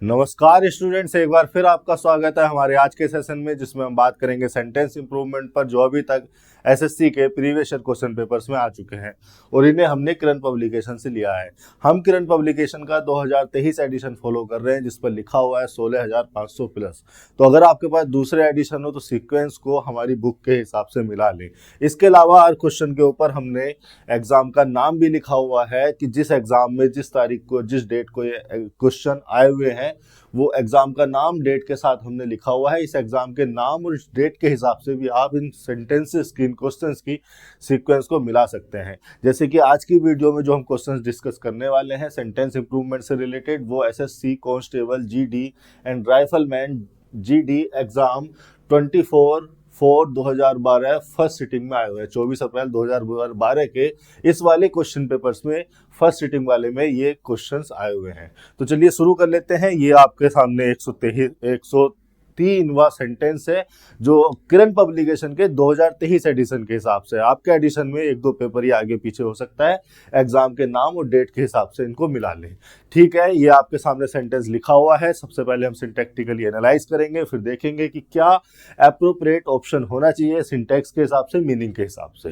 नमस्कार स्टूडेंट्स, एक बार फिर आपका स्वागत है हमारे आज के सेशन में, जिसमें हम बात करेंगे सेंटेंस इंप्रूवमेंट पर, जो अभी तक एसएससी के प्रीवियस ईयर क्वेश्चन पेपर्स में आ चुके हैं और इन्हें हमने किरण पब्लिकेशन से लिया है। हम किरण पब्लिकेशन का 2023 एडिशन फॉलो कर रहे हैं, जिस पर लिखा हुआ है 16,500 प्लस। तो अगर आपके पास दूसरे एडिशन हो तो सीक्वेंस को हमारी बुक के हिसाब से मिला लें। इसके अलावा हर क्वेश्चन के ऊपर हमने एग्जाम का नाम भी लिखा हुआ है कि जिस एग्जाम में जिस तारीख को जिस डेट को ये क्वेश्चन आए हुए हैं वो एग्जाम का नाम डेट के साथ हमने लिखा हुआ है। इस एग्जाम के नाम और इस डेट के हिसाब से भी आप इन सेंटेंसेस की, इन क्वेश्चंस की सीक्वेंस को मिला सकते हैं। जैसे कि आज की वीडियो में जो हम क्वेश्चंस डिस्कस करने वाले हैं सेंटेंस इंप्रूवमेंट से रिलेटेड, वो SSC constable GD and rifleman GD exam 24/4/2012 first sitting में आए हुए हैं। 24 अप्रैल 2012 के इस वाले क्वेश्चन पेपर्स में फर्स्ट सिटिंग वाले में ये क्वेश्चंस आए हुए हैं। तो चलिए शुरू कर लेते हैं। ये आपके सामने 103वां सेंटेंस है जो किरण पब्लिकेशन के 2023 एडिशन के हिसाब से। आपके एडिशन में एक दो पेपर ही आगे पीछे हो सकता है, एग्जाम के नाम और डेट के हिसाब से इनको मिला लें। ठीक है, ये आपके सामने सेंटेंस लिखा हुआ है। सबसे पहले हम सिंटैक्टिकली एनालाइज करेंगे, फिर देखेंगे कि क्या एप्रोप्रिएट ऑप्शन होना चाहिए सिंटैक्स के हिसाब से, मीनिंग के हिसाब से।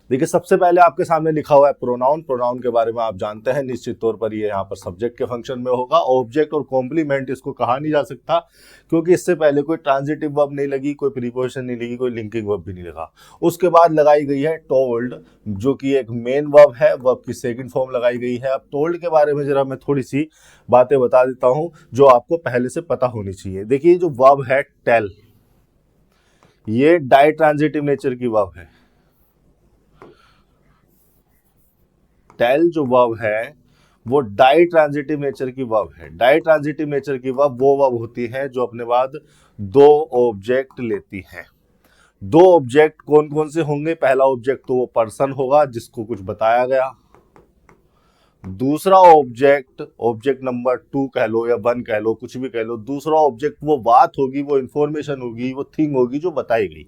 देखिए, सबसे पहले आपके सामने लिखा हुआ है प्रोनाउन। प्रोनाउन के बारे में आप जानते हैं, निश्चित तौर पर ये यहाँ पर सब्जेक्ट के फंक्शन में होगा। ऑब्जेक्ट और कॉम्प्लीमेंट इसको कहा नहीं जा सकता, क्योंकि इससे पहले कोई ट्रांजिटिव वर्ब नहीं लगी, कोई प्रीपोजिशन नहीं लगी, कोई लिंकिंग वर्ब भी नहीं लगा। उसके बाद लगाई गई है टोल्ड, जो कि एक मेन वर्ब है, वर्ब की सेकंड फॉर्म लगाई गई है। अब टोल्ड के बारे में जरा मैं थोड़ी सी बातें बता देता हूँ जो आपको पहले से पता होनी चाहिए। देखिए, जो वर्ब है टेल, ये डाई ट्रांजिटिव नेचर की वर्ब है। टेल जो वर्ब है वो डाई ट्रांजिटिव नेचर की वर्ब है। डाई ट्रांजिटिव नेचर की वर्ब वो वर्ब होती है जो अपने बाद दो ऑब्जेक्ट लेती है। दो ऑब्जेक्ट कौन कौन से होंगे? पहला ऑब्जेक्ट तो वो पर्सन होगा जिसको कुछ बताया गया। दूसरा ऑब्जेक्ट नंबर 2 कह लो या 1 कह लो, कुछ भी कह लो। दूसरा ऑब्जेक्ट वो बात होगी, वो इंफॉर्मेशन होगी, वो थिंग होगी जो बताई गई।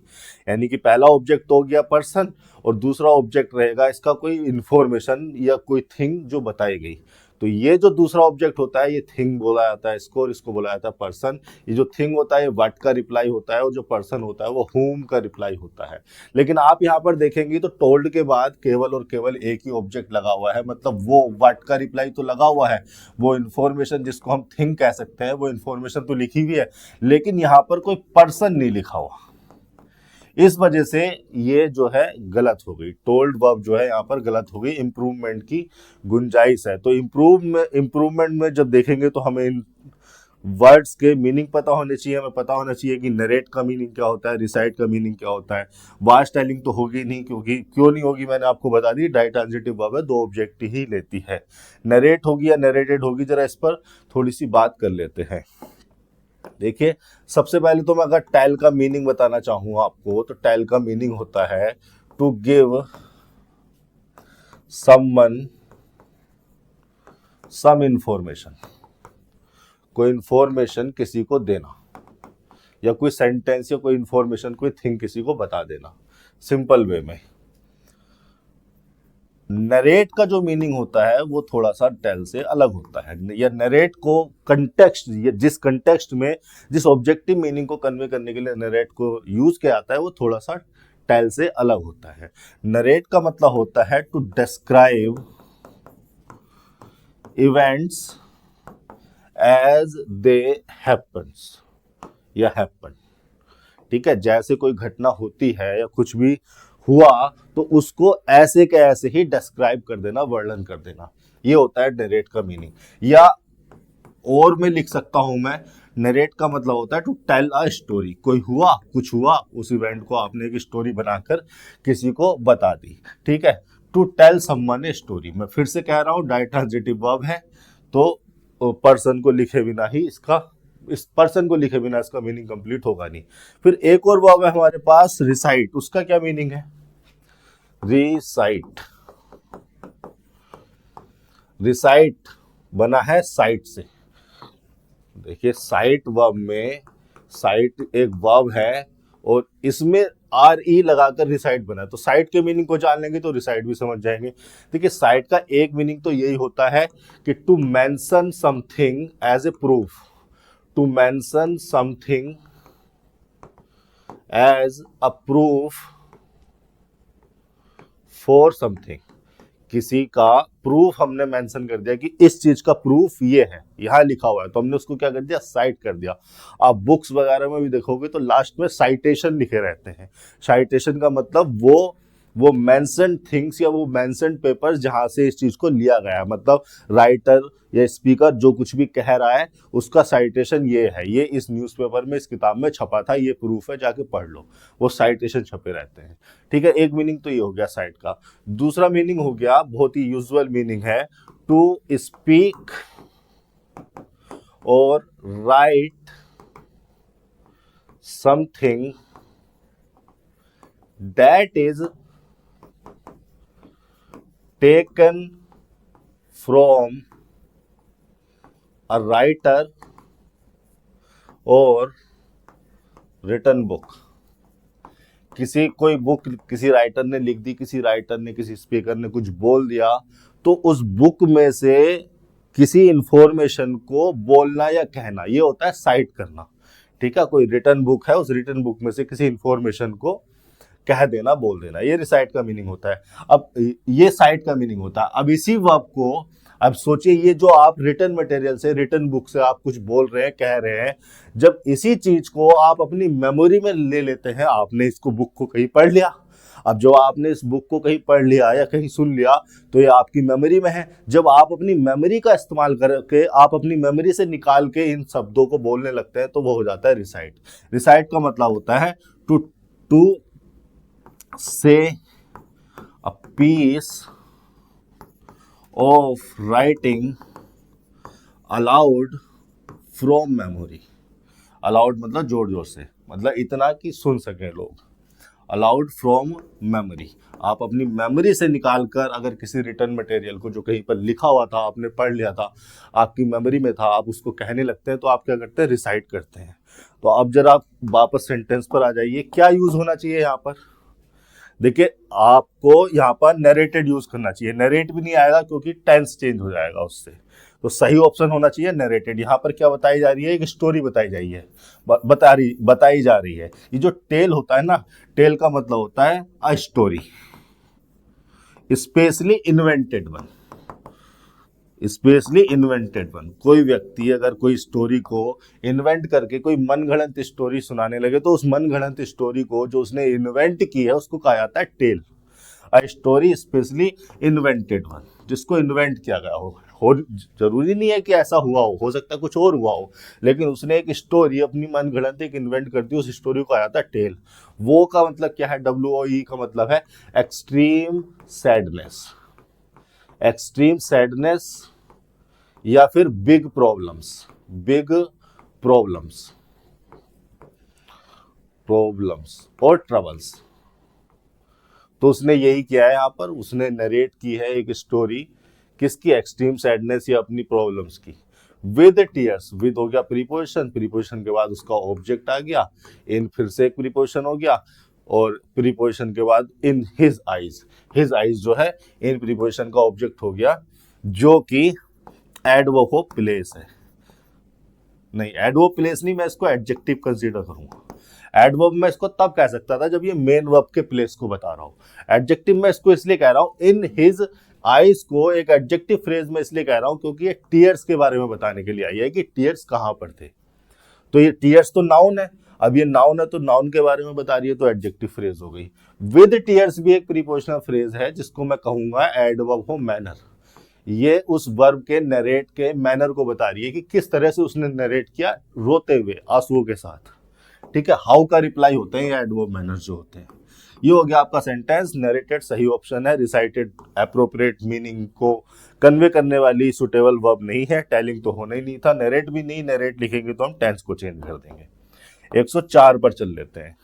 यानी कि पहला ऑब्जेक्ट तो हो गया पर्सन और दूसरा ऑब्जेक्ट रहेगा इसका कोई इंफॉर्मेशन या कोई थिंग जो बताई गई। तो ये जो दूसरा ऑब्जेक्ट होता है ये थिंग बोला जाता है इसको, और इसको बोला जाता है पर्सन। ये जो थिंग होता है ये व्हाट का रिप्लाई होता है और जो पर्सन होता है वो whom का रिप्लाई होता है। लेकिन आप यहाँ पर देखेंगे तो टोल्ड के बाद केवल और केवल एक ही ऑब्जेक्ट लगा हुआ है, मतलब वो व्हाट का रिप्लाई तो लगा हुआ है, वो इंफॉर्मेशन जिसको हम थिंग कह सकते हैं वो इंफॉर्मेशन तो लिखी हुई है, लेकिन यहाँ पर कोई पर्सन नहीं लिखा हुआ। इस वजह से ये जो है गलत हो गई। टोल्ड वर्ब जो है यहाँ पर गलत हो गई। इंप्रूवमेंट की गुंजाइश है। तो इंप्रूवमेंट में जब देखेंगे तो हमें इन वर्ड्स के मीनिंग पता होने चाहिए। हमें पता होना चाहिए कि नरेट का मीनिंग क्या होता है, रिसाइट का मीनिंग क्या होता है। वास्ट टेलिंग तो होगी नहीं, क्योंकि क्यों नहीं होगी मैंने आपको बता दी, डाई ट्रांजिटिव वर्ब है, दो ऑब्जेक्ट ही लेती है। नरेट होगी या नरेटेड होगी, जरा इस पर थोड़ी सी बात कर लेते हैं। देखिए, सबसे पहले तो मैं अगर टेल का मीनिंग बताना चाहूँ आपको, तो टेल का मीनिंग होता है to give someone some information. कोई इंफॉर्मेशन किसी को देना, या कोई सेंटेंस या कोई इंफॉर्मेशन, कोई थिंग किसी को बता देना, सिंपल वे में। नरेट का जो मीनिंग होता है वो थोड़ा सा टेल से अलग होता है। या नरेट को कंटेक्स्ट, जिस कंटेक्स्ट में जिस ऑब्जेक्टिव मीनिंग को कन्वे करने के लिए नरेट को यूज किया जाता है वो थोड़ा सा टेल से अलग होता है। नरेट का मतलब होता है to describe events as they happens या हैपन। ठीक है, जैसे कोई घटना होती है या कुछ भी हुआ तो उसको ऐसे के ऐसे ही डिस्क्राइब कर देना, वर्णन कर देना, ये होता है नरेट का मीनिंग। या और मैं लिख सकता हूं मैं, नरेट का मतलब होता है टू टेल अ स्टोरी। कोई हुआ, कुछ हुआ, उस इवेंट को आपने एक स्टोरी बनाकर किसी को बता दी। ठीक है, to tell someone a story. मैं फिर से कह रहा हूं, डाई ट्रांजिटिव वर्ब है तो पर्सन को लिखे बिना ही इसका, इस पर्सन को लिखे बिना इसका मीनिंग कंप्लीट होगा नहीं। फिर एक और वर्ब है हमारे पास रिसाइट। उसका क्या मीनिंग है? रिसाइट। रिसाइट बना है साइट से। देखिए, साइट वर्ब में, साइट एक वर्ब है और इसमें आर ई लगाकर रिसाइट बना है। तो साइट के मीनिंग को जान लेंगे तो रिसाइट भी समझ जाएंगे। देखिए साइट का एक मीनिंग तो यही होता है कि to mention something as a proof, to mention something as a proof for something. किसी का प्रूफ हमने मेंशन कर दिया कि इस चीज का प्रूफ ये है, यहां लिखा हुआ है, तो हमने उसको क्या कर दिया, साइट कर दिया। आप बुक्स वगैरह में भी देखोगे तो लास्ट में साइटेशन लिखे रहते हैं। साइटेशन का मतलब वो मेंशन थिंग्स या वो मेंशन पेपर्स जहां से इस चीज को लिया गया है, मतलब राइटर या स्पीकर जो कुछ भी कह रहा है उसका साइटेशन ये है, ये इस न्यूज़पेपर में इस किताब में छपा था, ये प्रूफ है, जाके पढ़ लो। वो साइटेशन छपे रहते हैं। ठीक है, एक मीनिंग तो ये हो गया साइट का। दूसरा मीनिंग हो गया, बहुत ही यूजुअल मीनिंग है, टू स्पीक और right something that is taken from a writer or written book। कोई बुक किसी राइटर ने लिख दी, किसी राइटर ने, किसी स्पीकर ने कुछ बोल दिया, तो उस बुक में से किसी इंफॉर्मेशन को बोलना या कहना, ये होता है साइट करना। ठीक है, कोई रिटन बुक है, उस रिटन बुक में से किसी इंफॉर्मेशन को कह देना, बोल देना, ये रिसाइट का मीनिंग होता है। अब ये साइट का मीनिंग होता है। अब इसी वर्ब को, अब सोचिए ये जो आप रिटन मटेरियल से, रिटन बुक से आप कुछ बोल रहे हैं, कह रहे हैं, जब इसी चीज को आप अपनी मेमोरी में ले लेते हैं, आपने इसको बुक को कहीं पढ़ लिया, अब जो आपने इस बुक को कहीं पढ़ लिया या कहीं सुन लिया तो ये आपकी मेमोरी में है। जब आप अपनी मेमोरी का इस्तेमाल करके, आप अपनी मेमोरी से निकाल के इन शब्दों को बोलने लगते हैं, तो वो हो जाता है रिसाइट। रिसाइट का मतलब होता है to say a piece of writing aloud from memory। aloud मतलब जोर जोर से, मतलब इतना कि सुन सके लोग। अलाउड फ्रॉम मेमोरी, आप अपनी मेमोरी से निकालकर अगर किसी रिटन मटेरियल को जो कहीं पर लिखा हुआ था, आपने पढ़ लिया था, आपकी मेमोरी में था, आप उसको कहने लगते हैं, तो आप क्या करते हैं, रिसाइट करते हैं। तो अब जरा आप वापस सेंटेंस पर आ जाइए, क्या यूज होना चाहिए यहाँ पर। देखिए आपको यहाँ पर नरेटेड यूज करना चाहिए। नरेट भी नहीं आएगा क्योंकि टेंस चेंज हो जाएगा उससे, तो सही ऑप्शन होना चाहिए नरेटेड। यहाँ पर क्या बताई जा रही है, एक स्टोरी बताई जा रही है, बताई जा रही है। ये जो टेल होता है ना, टेल का मतलब होता है अ story, specially invented one, specially invented one. कोई व्यक्ति अगर कोई स्टोरी को इन्वेंट करके कोई मनगढ़ंत स्टोरी सुनाने लगे, तो उस मनगढ़ंत स्टोरी को जो उसने इन्वेंट की है उसको कहा जाता है tell. A story specially invented one, जिसको इन्वेंट किया गया हो जरूरी नहीं है कि ऐसा हुआ हो सकता है कुछ और हुआ हो, लेकिन उसने एक स्टोरी अपनी मनगढ़ंत एक इन्वेंट कर दी, उस स्टोरी को कहा जाता है टेल। वो का मतलब क्या है, WOE का मतलब है एक्सट्रीम सैडनेस, एक्सट्रीम सैडनेस या फिर big problems, big problems, problems और ट्रबल्स। तो उसने यही किया है यहाँ पर, उसने नरेट की है एक स्टोरी, किसकी, एक्सट्रीम सैडनेस या अपनी प्रॉब्लम्स की। विद टीयर्स, विद हो गया प्रीपोजिशन, प्रीपोजिशन के बाद उसका ऑब्जेक्ट आ गया, इन फिर से एक प्रीपोजिशन हो गया, और प्रीपोजिशन के बाद in his eyes, his eyes जो है इन प्रीपोजिशन का ऑब्जेक्ट हो गया, जो कि एडवर्ब ऑफ प्लेस है। नहीं, एडवर्ब प्लेस नहीं, मैं इसको एडजेक्टिव कंसीडर करूंगा। एडवर्ब मैं इसको तब कह सकता था जब ये मेन वर्ब के प्लेस को बता रहा हूं। एडजेक्टिव मैं इसको इसलिए कह रहा हूं, इन हिज आइज को एक एडजेक्टिव फ्रेज में इसलिए कह रहा हूं क्योंकि ये टीयर्स के बारे में बताने के लिए आई है कि टीयर्स कहां पर थे। तो ये टीयर्स तो नाउन है, अब ये नाउन है तो नाउन के बारे में बता रही है, तो एडजेक्टिव फ्रेज हो गई। विद टीयर्स भी एक प्रीपोजिशनल फ्रेज है जिसको मैं कहूंगा एडवर्ब ऑफ मैनर। ये उस वर्ब के नरेट के मैनर को बता रही है कि किस तरह से उसने नरेट किया, रोते हुए, आंसुओं के साथ। ठीक है, हाउ का रिप्लाई होते हैं ये एडवर्ब मैनर जो होते हैं। ये हो गया आपका सेंटेंस। नरेटेड सही ऑप्शन है, रिसाइटेड एप्रोप्रिएट मीनिंग को कन्वे करने वाली सुटेबल वर्ब नहीं है, टेलिंग तो होना ही नहीं था, नरेट भी नहीं, नरेट लिखेंगे तो हम टेंस को चेंज कर देंगे। 104 पर चल लेते हैं।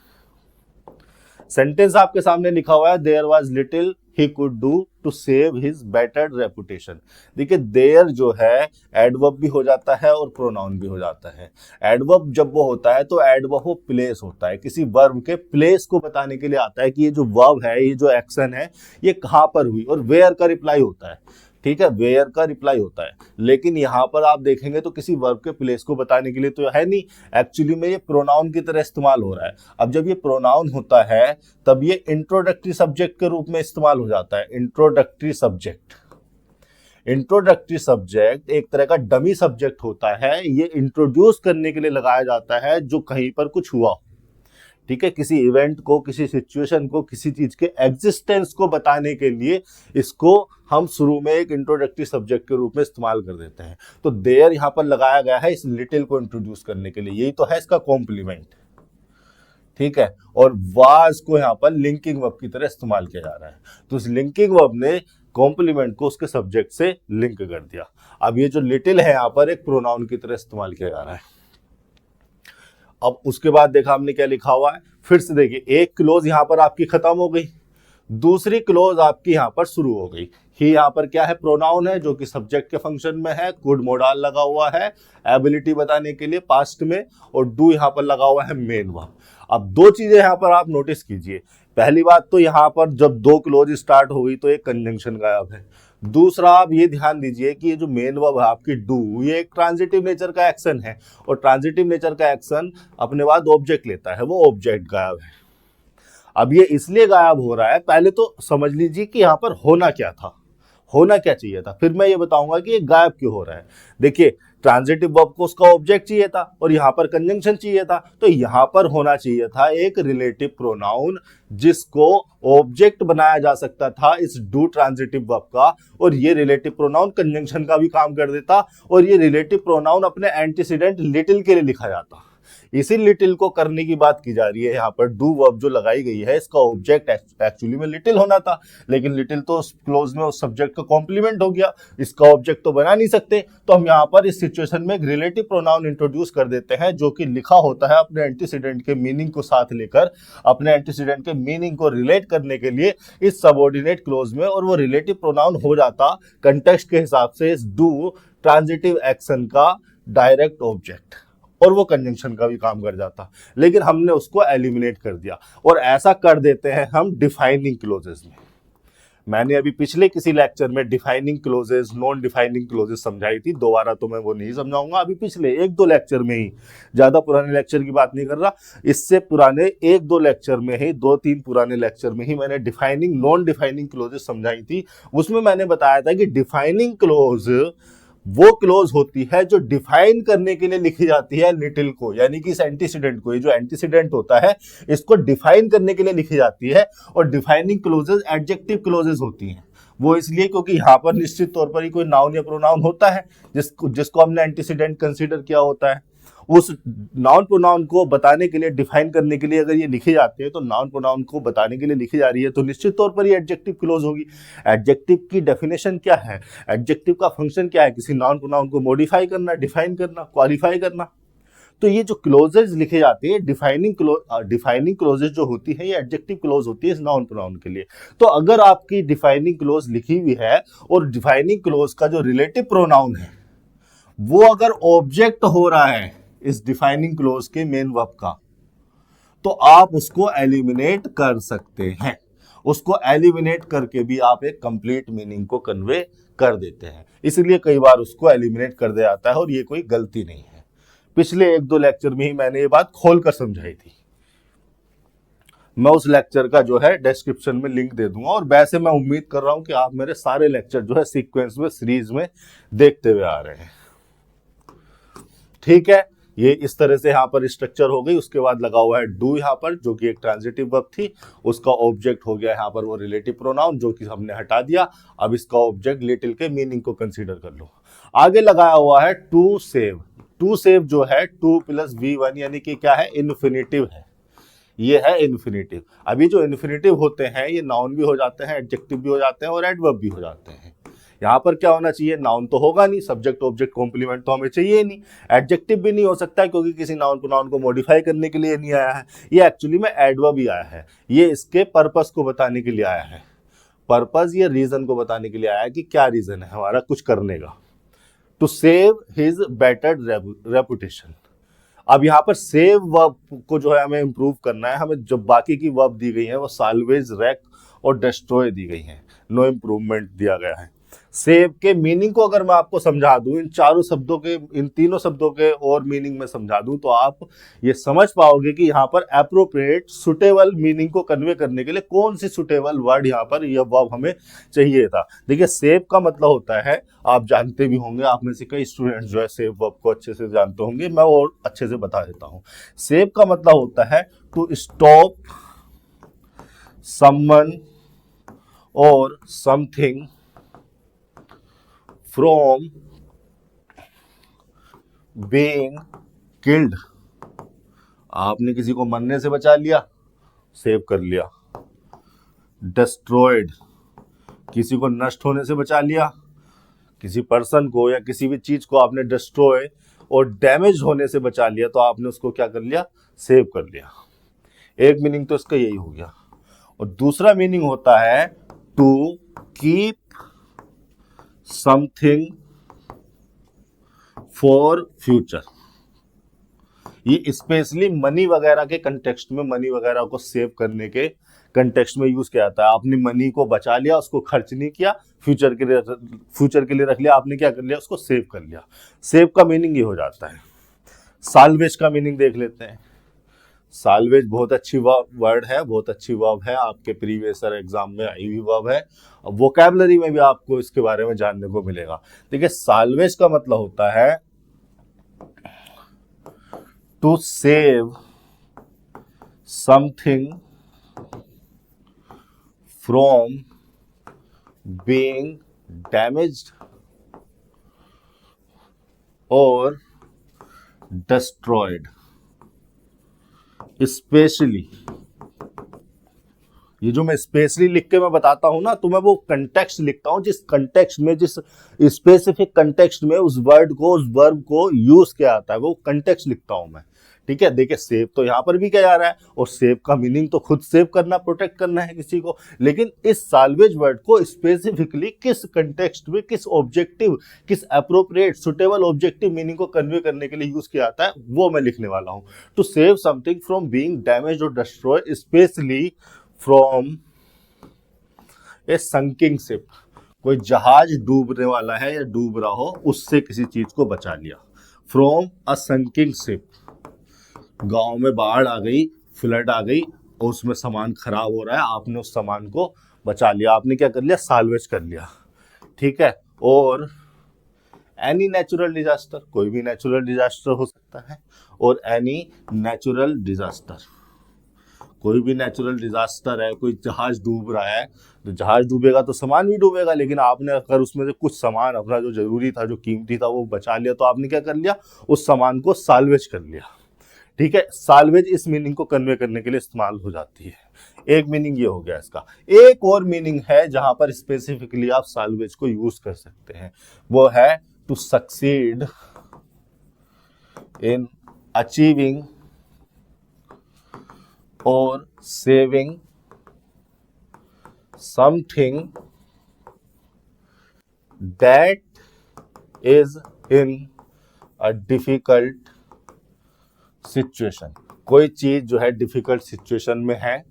सेंटेंस आपके सामने लिखा हुआ है, there was little he could do to save his bettered reputation। देखिए देयर जो है एडवर्ब भी हो जाता है और प्रोनाउन भी हो जाता है। एडवर्ब जब वो होता है तो एडवर्ब वो प्लेस होता है, किसी वर्ब के प्लेस को बताने के लिए आता है कि ये जो वर्ब है, ये जो एक्शन है, ये कहाँ पर हुई, और वेयर का रिप्लाई होता है। ठीक है, वेयर का रिप्लाई होता है। लेकिन यहाँ पर आप देखेंगे तो किसी वर्ब के प्लेस को बताने के लिए तो है नहीं, एक्चुअली में ये प्रोनाउन की तरह इस्तेमाल हो रहा है। अब जब ये प्रोनाउन होता है तब ये इंट्रोडक्टरी सब्जेक्ट के रूप में इस्तेमाल हो जाता है। इंट्रोडक्टरी सब्जेक्ट, इंट्रोडक्टरी सब्जेक्ट एक तरह का डमी सब्जेक्ट होता है, ये इंट्रोड्यूस करने के लिए लगाया जाता है जो कहीं पर कुछ हुआ। ठीक है, किसी इवेंट को, किसी सिचुएशन को, किसी चीज के एग्जिस्टेंस को बताने के लिए इसको हम शुरू में एक इंट्रोडक्टरी सब्जेक्ट के रूप में इस्तेमाल कर देते हैं। तो देयर यहां पर लगाया गया है इस लिटिल को इंट्रोड्यूस करने के लिए, यही तो है इसका कॉम्प्लीमेंट। ठीक है, और वाज को यहां पर लिंकिंग वर्ब की तरह इस्तेमाल किया जा रहा है। तो इस लिंकिंग वर्ब ने कॉम्प्लीमेंट को उसके सब्जेक्ट से लिंक कर दिया। अब ये जो लिटिल है यहां पर एक प्रोनाउन की तरह इस्तेमाल किया जा रहा है। अब उसके बाद देखा हमने क्या लिखा हुआ है, फिर से देखिए, एक क्लोज यहां पर आपकी खत्म हो गई, दूसरी क्लोज आपकी यहां पर शुरू हो गई। ही यहां पर क्या है, प्रोनाउन है जो कि सब्जेक्ट के फंक्शन में है, कुड मोडाल लगा हुआ है एबिलिटी बताने के लिए पास्ट में, और डू यहां पर लगा हुआ है मेन वर्ब। अब दो चीजें यहां पर आप नोटिस कीजिए। पहली बात तो यहां पर जब दो क्लोज स्टार्ट हो गई तो एक कंजंक्शन गायब है। दूसरा आप ये ध्यान दीजिए कि ये जो मेन वर्ब है आपकी डू, ये एक ट्रांजिटिव नेचर का एक्शन है, और ट्रांजिटिव नेचर का एक्शन अपने बाद ऑब्जेक्ट लेता है, वो ऑब्जेक्ट गायब है। अब ये इसलिए गायब हो रहा है, पहले तो समझ लीजिए कि यहां पर होना क्या था, होना क्या चाहिए था, फिर मैं ये बताऊंगा कि ये गायब क्यों हो रहा है। देखिए, ट्रांजिटिव वर्ब को उसका ऑब्जेक्ट चाहिए था और यहां पर कंजंक्शन चाहिए था, तो यहां पर होना चाहिए था एक रिलेटिव प्रोनाउन जिसको ऑब्जेक्ट बनाया जा सकता था इस डू ट्रांजिटिव वर्ब का, और ये रिलेटिव प्रोनाउन कंजंक्शन का भी काम कर देता, और ये रिलेटिव प्रोनाउन अपने एंटीसीडेंट लिटिल के लिए लिखा जाता। इसी लिटिल को करने की बात की जा रही है यहाँ पर। डू वर्ब जो लगाई गई है इसका ऑब्जेक्ट एक्चुअली में लिटिल होना था, लेकिन लिटिल तो क्लोज में उस सब्जेक्ट का कॉम्प्लीमेंट हो गया, इसका ऑब्जेक्ट तो बना नहीं सकते। तो हम यहाँ पर इस सिचुएशन में एक रिलेटिव प्रोनाउन इंट्रोड्यूस कर देते हैं जो कि लिखा होता है अपने एंटीसीडेंट के मीनिंग को साथ लेकर, अपने एंटीसीडेंट के मीनिंग को रिलेट करने के लिए इस सबऑर्डिनेट क्लोज में, और वो रिलेटिव प्रोनाउन हो जाता कंटेक्स्ट के हिसाब से इस डू ट्रांजिटिव एक्शन का डायरेक्ट ऑब्जेक्ट, और वो कंजंक्शन का भी काम कर जाता। लेकिन हमने उसको एलिमिनेट कर दिया, और ऐसा कर देते हैं हम डिफाइनिंग क्लोजेस में। मैंने अभी पिछले किसी लेक्चर में defining clauses, non defining clauses समझाई थी, दोबारा तो मैं वो नहीं समझाऊंगा। अभी पिछले एक दो लेक्चर में ही, ज्यादा पुराने लेक्चर की बात नहीं कर रहा, इससे पुराने एक दो लेक्चर में ही, दो तीन पुराने लेक्चर में ही मैंने डिफाइनिंग, नॉन डिफाइनिंग क्लोजेस समझाई थी। उसमें मैंने बताया था कि डिफाइनिंग क्लोज वो क्लोज होती है जो डिफाइन करने के लिए लिखी जाती है लिटिल को, यानी कि इस एंटीसीडेंट को, ये जो एंटीसीडेंट होता है इसको डिफाइन करने के लिए लिखी जाती है। और डिफाइनिंग क्लोजेस एडजेक्टिव क्लोजेस होती हैं, वो इसलिए क्योंकि यहाँ पर निश्चित तौर पर ही कोई नाउन या प्रोनाउन होता है जिसको हमने एंटीसीडेंट कंसीडर किया होता है। उस नाउन प्रोनाउन को बताने के लिए, डिफाइन करने के लिए अगर ये लिखे जाते हैं, तो नाउन प्रोनाउन को बताने के लिए लिखी जा रही है, तो निश्चित तौर पर ये एडजेक्टिव क्लोज होगी। एडजेक्टिव की डेफिनेशन क्या है, एडजेक्टिव का फंक्शन क्या है, किसी नाउन प्रोनाउन को मॉडिफाई करना, डिफाइन करना, क्वालिफाई करना। तो ये जो क्लोजेज लिखे जाते हैं, डिफाइनिंग क्लोजेज जो होती है, ये एडजेक्टिव क्लोज होती है इस नाउन प्रोनाउन के लिए। तो अगर आपकी डिफाइनिंग क्लोज लिखी हुई है और डिफाइनिंग क्लोज का जो रिलेटिव प्रोनाउन है वो अगर ऑब्जेक्ट हो रहा है इस डिफाइनिंग क्लोज के मेन वर्ब का, तो आप उसको एलिमिनेट कर सकते हैं। उसको एलिमिनेट करके भी आप एक कंप्लीट मीनिंग को कन्वे कर देते हैं, इसलिए कई बार उसको एलिमिनेट कर दिया जाता है, और ये कोई गलती नहीं है। पिछले एक दो लेक्चर में ही मैंने ये बात खोलकर समझाई थी। मैं उस लेक्चर का जो है डिस्क्रिप्शन में लिंक दे दूंगा, और वैसे मैं उम्मीद कर रहा हूं कि आप मेरे सारे लेक्चर जो है सीक्वेंस में, सीरीज में देखते हुए आ रहे हैं। ठीक है, ये इस तरह से यहाँ पर स्ट्रक्चर हो गई। उसके बाद लगा हुआ है डू यहाँ पर, जो कि एक ट्रांजिटिव वर्ब थी, उसका ऑब्जेक्ट हो गया यहाँ पर वो रिलेटिव प्रोनाउन जो कि हमने हटा दिया। अब इसका ऑब्जेक्ट लिटिल के मीनिंग को कंसीडर कर लो। आगे लगाया हुआ है टू सेव। टू सेव जो है 2 + V1, यानी कि क्या है, इन्फिनिटिव है। ये है इन्फिनिटिव। अभी जो इन्फिनिटिव होते हैं ये नाउन भी हो जाते हैं, एडजेक्टिव भी हो जाते हैं, और एडवर्ब भी हो जाते हैं। यहाँ पर क्या होना चाहिए, नाउन तो होगा नहीं, सब्जेक्ट ऑब्जेक्ट कॉम्प्लीमेंट तो हमें चाहिए नहीं, एडजेक्टिव भी नहीं हो सकता क्योंकि किसी नाउन प्रोनाउन को मॉडिफाई करने के लिए नहीं आया है। ये एक्चुअली में एडवर्ब ही आया है, ये इसके पर्पस को बताने के लिए आया है। पर्पज या रीजन को बताने के लिए आया कि क्या रीजन है हमारा कुछ करने का। To save his better reputation. अब यहाँ पर सेव वर्ब को जो है हमें इंप्रूव करना है, हमें जो बाकी की वर्ब दी गई है वो साल्वेज, रैक और डिस्ट्रॉय दी गई हैं, नो इम्प्रूवमेंट दिया गया है। सेव के मीनिंग को अगर मैं आपको समझा दूं, इन चारों शब्दों के, इन तीनों शब्दों के और मीनिंग में समझा दूं, तो आप ये समझ पाओगे कि यहाँ पर एप्रोप्रिएट सुटेबल मीनिंग को कन्वे करने के लिए कौन सी सुटेबल वर्ड यहाँ पर यह वर्ब हमें चाहिए था। देखिए सेव का मतलब होता है, आप जानते भी होंगे, आप में से कई स्टूडेंट्स जो है सेव वर्ब को अच्छे से जानते होंगे, मैं और अच्छे से बता देता हूँ। सेव का मतलब होता है टू स्टॉप समवन और समथिंग फ्रॉम बीइंग किल्ड। आपने किसी को मरने से बचा लिया, सेव कर लिया। डिस्ट्रॉयड, किसी को नष्ट होने से बचा लिया, किसी पर्सन को या किसी भी चीज को आपने डिस्ट्रॉय और डैमेज होने से बचा लिया, तो आपने उसको क्या कर लिया, सेव कर लिया। एक मीनिंग तो इसका यही हो गया। और दूसरा मीनिंग होता है to keep something for future. ये स्पेशली मनी वगैरह के कंटेक्स्ट में, मनी वगैरह को सेव करने के कंटेक्स्ट में यूज किया जाता है। आपने मनी को बचा लिया, उसको खर्च नहीं किया, फ्यूचर के लिए रख लिया, आपने क्या कर लिया, उसको सेव कर लिया। सेव का मीनिंग ये हो जाता है। साल्वेज का मीनिंग देख लेते हैं। साल्वेज बहुत अच्छी वर्ड है, बहुत अच्छी वर्ब है, आपके प्रीवियस ईयर एग्जाम में आई हुई वर्ब है। अब वोकैबुलरी में भी आपको इसके बारे में जानने को मिलेगा। देखिए साल्वेज का मतलब होता है to save something from being damaged और डिस्ट्रॉयड। स्पेशली, ये जो मैं स्पेशली लिख के मैं बताता हूं ना, तो मैं वो कंटेक्स्ट लिखता हूं, जिस कंटेक्स्ट में, जिस स्पेसिफिक कंटेक्स्ट में उस वर्ड को, उस वर्ब को यूज किया जाता है, वो कंटेक्स्ट लिखता हूं मैं। ठीक है, देखिए सेव तो यहां पर भी क्या जा रहा है, और सेव का मीनिंग तो खुद सेव करना, प्रोटेक्ट करना है किसी को, लेकिन इस साल्वेज वर्ड को स्पेसिफिकली किस कंटेक्स्ट में, किस ऑब्जेक्टिव, किस एप्रोप्रिएट सुटेबल ऑब्जेक्टिव मीनिंग को कन्वे करने के लिए यूज किया जाता है, वो मैं लिखने वाला हूं। To save something from being damaged और destroy, specially from a sinking ship. कोई जहाज डूबने वाला है या डूब रहा हो, उससे किसी चीज को बचा लिया। फ्रॉम अ संकिंग शिप, गांव में बाढ़ आ गई, फ्लड आ गई और उसमें सामान खराब हो रहा है, आपने उस सामान को बचा लिया, आपने क्या कर लिया, साल्वेज कर लिया। ठीक है, और एनी नेचुरल डिजास्टर, कोई भी नेचुरल डिजास्टर हो सकता है, और एनी नेचुरल डिजास्टर, कोई भी नेचुरल डिजास्टर है, कोई जहाज डूब रहा है, तो जहाज डूबेगा तो सामान भी डूबेगा, लेकिन आपने अगर उसमें से कुछ सामान अपना जो जरूरी था, जो कीमती था, वो बचा लिया, तो आपने क्या कर लिया, उस सामान को साल्वेज कर लिया। ठीक है, साल्वेज इस मीनिंग को कन्वे करने के लिए इस्तेमाल हो जाती है। एक मीनिंग ये हो गया इसका। एक और मीनिंग है जहां पर स्पेसिफिकली आप साल्वेज को यूज कर सकते हैं, वो है टू सक्सीड इन अचीविंग और saving something that is in a difficult situation। कोई चीज जो है डिफिकल्ट सिचुएशन में है,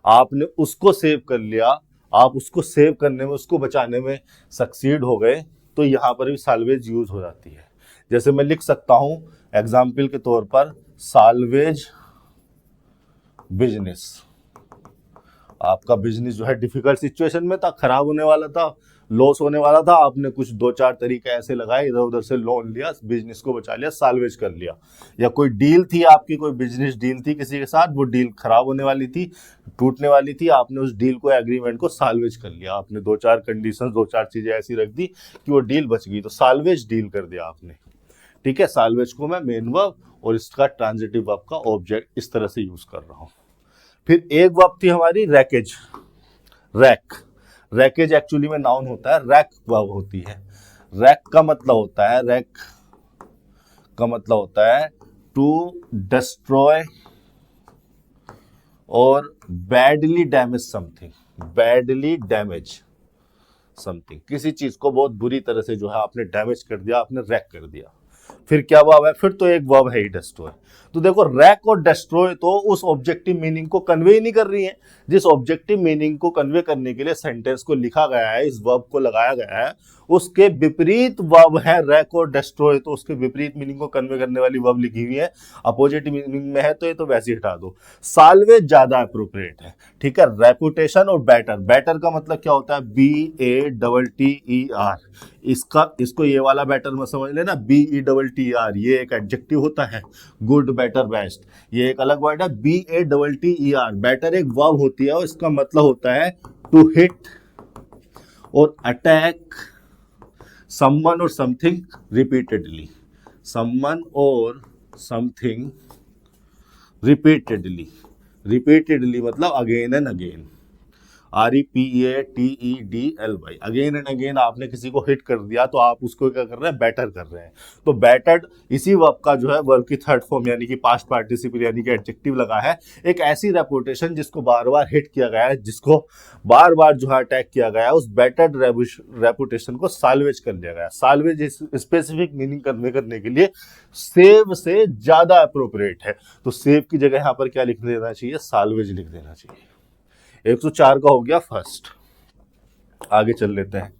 आपने उसको सेव कर लिया, आप उसको सेव करने में, उसको बचाने में सक्सीड हो गए, तो यहां पर भी साल्वेज यूज हो जाती है। जैसे मैं लिख सकता हूं एग्जाम्पल के तौर पर, साल्वेज बिजनेस। आपका बिजनेस जो है डिफिकल्ट सिचुएशन में था, खराब होने वाला था, लॉस होने वाला था, आपने कुछ 2-4 तरीके ऐसे लगाए, इधर उधर से लोन लिया, बिजनेस को बचा लिया, साल्वेज कर लिया। या कोई डील थी आपकी, कोई बिजनेस डील थी किसी के साथ, वो डील खराब होने वाली थी, टूटने वाली थी, आपने उस डील को, एग्रीमेंट को साल्वेज कर लिया। आपने 2-4 कंडीशन, 2-4 चीजें ऐसी रख दी कि वो डील बच गई, तो साल्वेज डील कर दिया आपने। ठीक है, साल्वेज को मैं मेन वर्ब और इसका ट्रांजिटिव वर्ब का ऑब्जेक्ट इस तरह से यूज कर रहा हूं। फिर एक वर्ब थी हमारी रैकेज, रैक। रैकेज एक्चुअली में नाउन होता है, रैक वर्ब होती है। रैक का मतलब होता है, रैक का मतलब होता है टू डिस्ट्रॉय और badly damage something. Badly damage something, किसी चीज को बहुत बुरी तरह से जो है आपने डैमेज कर दिया, आपने रैक कर दिया। फिर क्या वर्ब है, फिर तो एक वर्ब है ही डिस्ट्रॉय। तो देखो रैक और डिस्ट्रॉय तो उस ऑब्जेक्टिव मीनिंग को कन्वे ही नहीं कर रही है। जिस ऑब्जेक्टिव मीनिंग को कन्वे करने के लिए सेंटेंस को लिखा गया है, इस वर्ब को लगाया गया है, उसके विपरीत वर्ब है रैक और डिस्ट्रॉय, तो उसके विपरीत मीनिंग को कन्वे करने वाली वर्ब लिखी हुई है, अपोजिट मीनिंग में है, तो ये तो वैसे ही हटा दो। साल्वेज ज्यादा अप्रोप्रिएट है, ठीक है। रेपुटेशन और बेटर, बेटर का मतलब क्या होता है, BATTER, इसको ये वाला बेटर में समझ लेना, BETTER, ये एक एडजेक्टिव होता है। गुड, बेटर, बेस्ट, ये एक अलग वर्ड है। BATTER, बेटर एक वर्ब होती है और इसका मतलब होता है टू हिट और अटैक समवन और समथिंग रिपीटेडली, समवन और समथिंग रिपीटेडली, रिपीटेडली मतलब again and again, REPATEDLY, again and again आपने किसी को हिट कर दिया तो आप उसको क्या कर रहे हैं, बेटर कर रहे हैं। तो बेटर्ड इसी वर्ब का जो है वर्ब की थर्ड फॉर्म यानी कि पास्ट पार्टिसिपल यानी कि एडजेक्टिव लगा है। एक ऐसी रेपुटेशन जिसको बार बार हिट किया गया है, जिसको बार बार जो है अटैक किया गया है, उस बेटर्ड रेपुटेशन को साल्वेज कर लिया गया। साल्वेज स्पेसिफिक मीनिंग करने के लिए सेव से ज्यादा अप्रोप्रिएट है, तो सेव की जगह यहाँ पर क्या लिख देना चाहिए, साल्वेज लिख देना चाहिए। 104 का हो गया फर्स्ट। आगे चल लेते हैं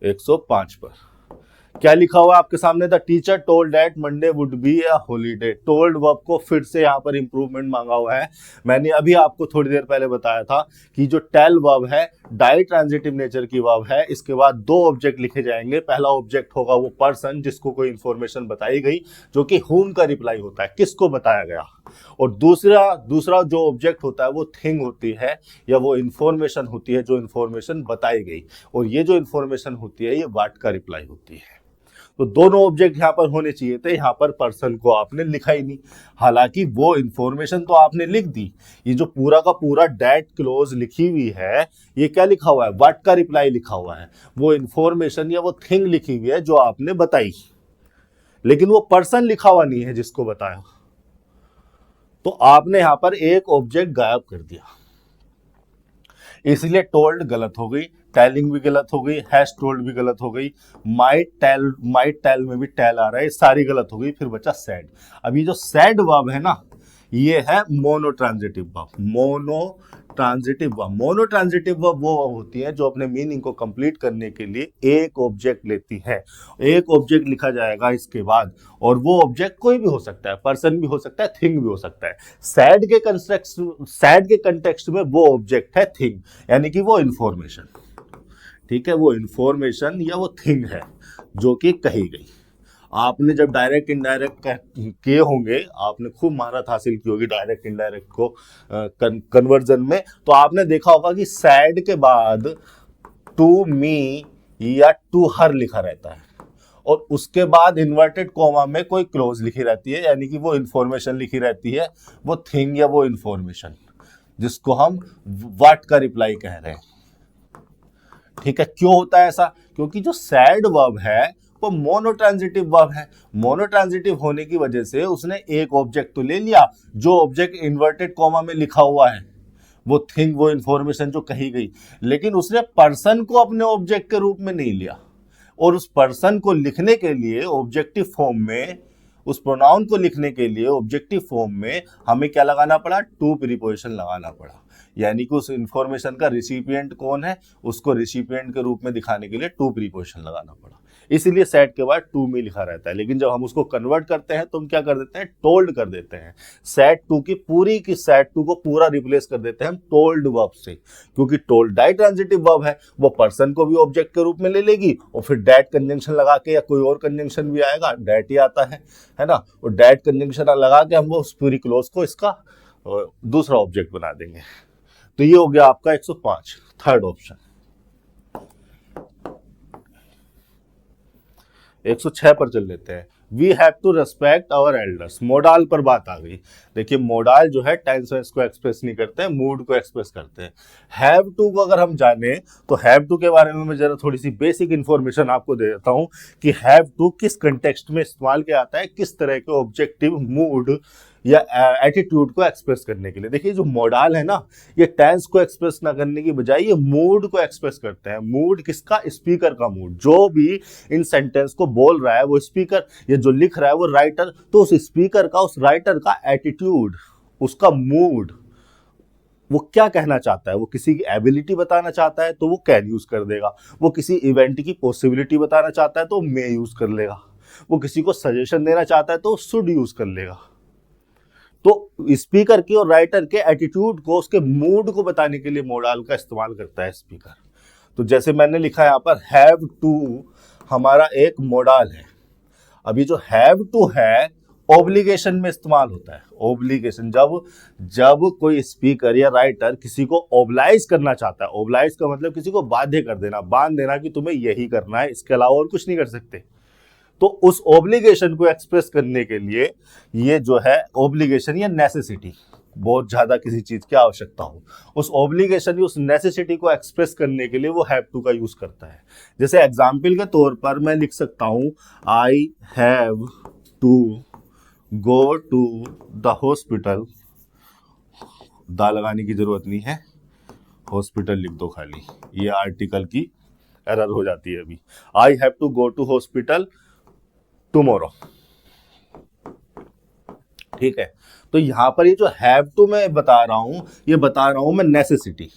105 पर। क्या लिखा हुआ है आपके सामने, the teacher told that Monday would be a holiday. Told verb को फिर से यहाँ पर इंप्रूवमेंट मांगा हुआ है। मैंने अभी आपको थोड़ी देर पहले बताया था कि जो टेल वर्ब है डाई ट्रांजिटिव नेचर की वर्ब है। इसके बाद दो ऑब्जेक्ट लिखे जाएंगे। पहला ऑब्जेक्ट होगा वो पर्सन जिसको कोई इंफॉर्मेशन बताई गई, जो कि हुम का रिप्लाई होता है, किसको बताया गया। और दूसरा जो ऑब्जेक्ट होता है वो थिंग होती है या वो इंफॉर्मेशन होती है जो इंफॉर्मेशन बताई गई। और ये जो इंफॉर्मेशन होती है ये व्हाट का रिप्लाई होती है। तो दोनों ऑब्जेक्ट यहाँ पर होने चाहिए थे, यहाँ पर पर्सन को आपने लिखा ही नहीं। हालांकि वो इंफॉर्मेशन तो आपने लिख दी। ये जो पूरा का पूरा डैट क्लोज लिखी हुई है, ये क्या लिखा हुआ है, व्हाट का रिप्लाई लिखा हुआ है। वो इंफॉर्मेशन या वो थिंग लिखी हुई है जो आपने बताई, लेकिन वो पर्सन लिखा हुआ नहीं है जिसको बताया। तो आपने यहां पर एक ऑब्जेक्ट गायब कर दिया, इसलिए टोल्ड गलत हो गई, टेलिंग भी गलत हो गई, हैज टोल्ड भी गलत हो गई, माइट टेल में भी टेल आ रहा है, सारी गलत हो गई। फिर बचा सैड। अब ये जो सैड वर्ब है ना, ये है mono transitive verb. Mono transitive verb वो होती है जो अपने मीनिंग को कंप्लीट करने के लिए एक ऑब्जेक्ट लेती है। एक ऑब्जेक्ट लिखा जाएगा इसके बाद, और वो ऑब्जेक्ट कोई भी हो सकता है, पर्सन भी हो सकता है, थिंग भी हो सकता है। सैड के कंटेक्स्ट में वो ऑब्जेक्ट है थिंग, यानी कि वो इंफॉर्मेशन, ठीक है, वो इंफॉर्मेशन या वो थिंग है जो कि कही गई। आपने जब डायरेक्ट इनडायरेक्ट किए होंगे, आपने खूब महारत हासिल की होगी डायरेक्ट इनडायरेक्ट को कन्वर्जन में, तो आपने देखा होगा कि सैड के बाद टू मी या टू हर लिखा रहता है, और उसके बाद इन्वर्टेड कोमा में कोई क्लोज लिखी रहती है, यानी कि वो इंफॉर्मेशन लिखी रहती है, वो थिंग या वो इंफॉर्मेशन जिसको हम व्हाट का रिप्लाई कह रहे हैं। ठीक है, क्यों होता है ऐसा, क्योंकि जो सैड वर्ब है वो मोनोट्रांजिटिव वर्ब है। मोनोट्रांजिटिव होने की वजह से उसने एक ऑब्जेक्ट तो ले लिया, जो ऑब्जेक्ट इन्वर्टेड कॉमा में लिखा हुआ है, वो थिंग, वो इंफॉर्मेशन जो कही गई, लेकिन उसने पर्सन को अपने ऑब्जेक्ट के रूप में नहीं लिया। और उस पर्सन को लिखने के लिए ऑब्जेक्टिव फॉर्म में, उस प्रोनाउन को लिखने के लिए ऑब्जेक्टिव फॉर्म में हमें क्या लगाना पड़ा, टू प्रीपोजिशन लगाना पड़ा। यानी कि उस इंफॉर्मेशन का रिसिपिएंट कौन है, उसको रिसिपिएंट के रूप में दिखाने के लिए टू प्रीपोजिशन लगाना पड़ा। इसीलिए सैड के बाद टू में लिखा रहता है। लेकिन जब हम उसको कन्वर्ट करते हैं तो हम क्या कर देते हैं, टोल्ड कर देते हैं। सैड टू की पूरी की सैड टू को पूरा रिप्लेस कर देते हैं हम टोल्ड वर्ब से, क्योंकि टोल्ड डाई ट्रांजिटिव वर्ब है, वो पर्सन को भी ऑब्जेक्ट के रूप में ले लेगी, और फिर डैट कंजंक्शन लगा के, या कोई और कंजंक्शन भी आएगा, डैट ही आता है ना, और डैट कंजंक्शन लगा के हम वो उस पूरी क्लोज को इसका दूसरा ऑब्जेक्ट बना देंगे। तो ये हो गया आपका 105, थर्ड ऑप्शन। 106 पर चल लेते हैं। We have to respect our elders. Modal पर बात आ गई। देखिए मोडाल जो है टेंसेस को एक्सप्रेस नहीं करते हैं, मूड को एक्सप्रेस करते हैं। हैव टू को अगर हम जाने तो हैव टू के बारे में मैं जरा थोड़ी सी बेसिक इंफॉर्मेशन आपको दे देता हूं कि हैव टू किस कंटेक्स्ट में इस्तेमाल किया जाता है, किस तरह के ऑब्जेक्टिव, मूड या एटीट्यूड को एक्सप्रेस करने के लिए। देखिए जो मोडाल है ना, ये टेंस को एक्सप्रेस ना करने की बजाय ये मूड को एक्सप्रेस करते हैं। मूड किसका? स्पीकर का मूड। जो भी इन सेंटेंस को बोल रहा है वो स्पीकर, ये जो लिख रहा है वो राइटर, तो उस स्पीकर का, उस राइटर का एटीट्यूड, उसका मूड, वो क्या कहना चाहता है। वो किसी की एबिलिटी बताना चाहता है तो वो कैन यूज कर देगा। वो किसी इवेंट की पॉसिबिलिटी बताना चाहता है तो मे यूज कर लेगा। वो किसी को सजेशन देना चाहता है तो शुड यूज कर लेगा। तो स्पीकर की और राइटर के एटीट्यूड को, उसके मूड को बताने के लिए मोडाल का इस्तेमाल करता है स्पीकर। तो जैसे मैंने लिखा यहाँ पर हैव टू हमारा एक मोडाल है। अभी जो हैव टू है ऑब्लिगेशन में इस्तेमाल होता है। ऑब्लिगेशन, जब कोई स्पीकर या राइटर किसी को ओबलाइज करना चाहता है। ओबलाइज का मतलब किसी को बाध्य कर देना, बांध देना कि तुम्हें यही करना है, इसके अलावा और कुछ नहीं कर सकते। तो उस ऑब्लिगेशन को एक्सप्रेस करने के लिए ये जो है ऑब्लिगेशन या नेसेसिटी, बहुत ज्यादा किसी चीज की आवश्यकता हो, उस ऑब्लिगेशन या उस नेसेसिटी को एक्सप्रेस करने के लिए वो हैव टू का यूज करता है। जैसे एग्जाम्पल के तौर पर मैं लिख सकता हूं I have to go to the hospital. दा लगाने की जरूरत नहीं है, हॉस्पिटल लिख दो खाली, ये आर्टिकल की एरर हो जाती है अभी। I have to go to hospital tomorrow. ठीक है, तो यहां पर ये जो हैव टू मैं बता रहा हूं, ये बता रहा हूं मैं नेसेसिटी,